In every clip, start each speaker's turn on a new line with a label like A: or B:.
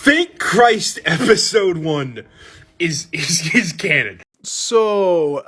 A: Thank Christ episode 1 is canon.
B: So,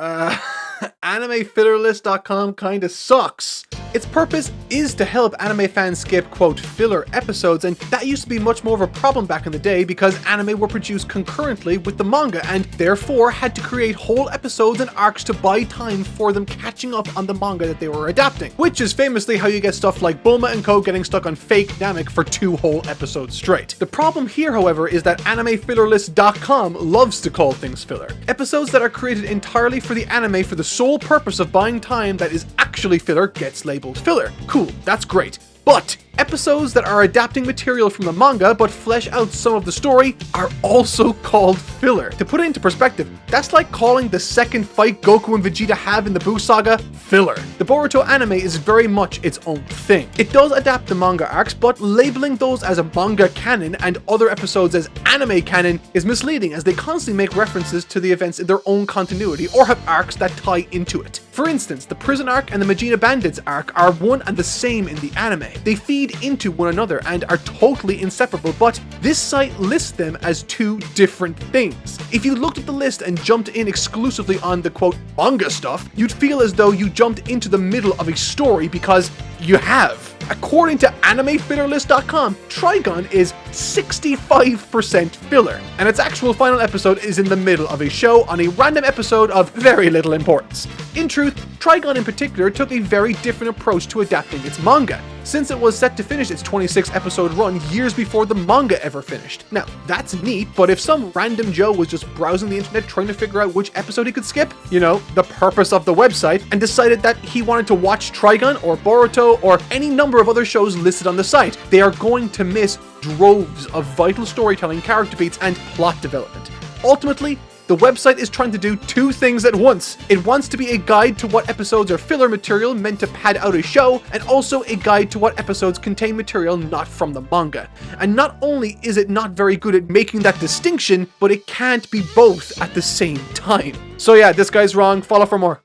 B: animefillerlist.com kinda sucks. Its purpose is to help anime fans skip, quote, filler episodes, and that used to be much more of a problem back in the day because anime were produced concurrently with the manga and therefore had to create whole episodes and arcs to buy time for them catching up on the manga that they were adapting, which is famously how you get stuff like Bulma and Co getting stuck on fake Namek for 2 whole episodes straight. The problem here, however, is that animefillerlist.com loves to call things filler. Episodes that are created entirely for the anime for the sole purpose of buying time that is actually filler gets labeled filler. Cool, that's great. But episodes that are adapting material from the manga but flesh out some of the story are also called filler. To put it into perspective, that's like calling the second fight Goku and Vegeta have in the Buu saga filler. The Boruto anime is very much its own thing. It does adapt the manga arcs, but labeling those as a manga canon and other episodes as anime canon is misleading as they constantly make references to the events in their own continuity or have arcs that tie into it. For instance, the prison arc and the Majina Bandits arc are one and the same in the anime. They feed into one another and are totally inseparable, but this site lists them as 2 different things. If you looked at the list and jumped in exclusively on the quote manga stuff, you'd feel as though you jumped into the middle of a story because you have. According to animefillerlist.com, Trigun is 65% filler, and its actual final episode is in the middle of a show on a random episode of very little importance. In truth, Trigun in particular took a very different approach to adapting its manga, since it was set to finish its 26 episode run years before the manga ever finished. Now, that's neat, but if some random Joe was just browsing the internet trying to figure out which episode he could skip, you know, the purpose of the website, and decided that he wanted to watch Trigun or Boruto or any number of other shows listed on the site, they are going to miss droves of vital storytelling, character beats, and plot development. Ultimately, the website is trying to do 2 things at once. It wants to be a guide to what episodes are filler material meant to pad out a show, and also a guide to what episodes contain material not from the manga. And not only is it not very good at making that distinction, but it can't be both at the same time. So yeah, this guy's wrong. Follow for more.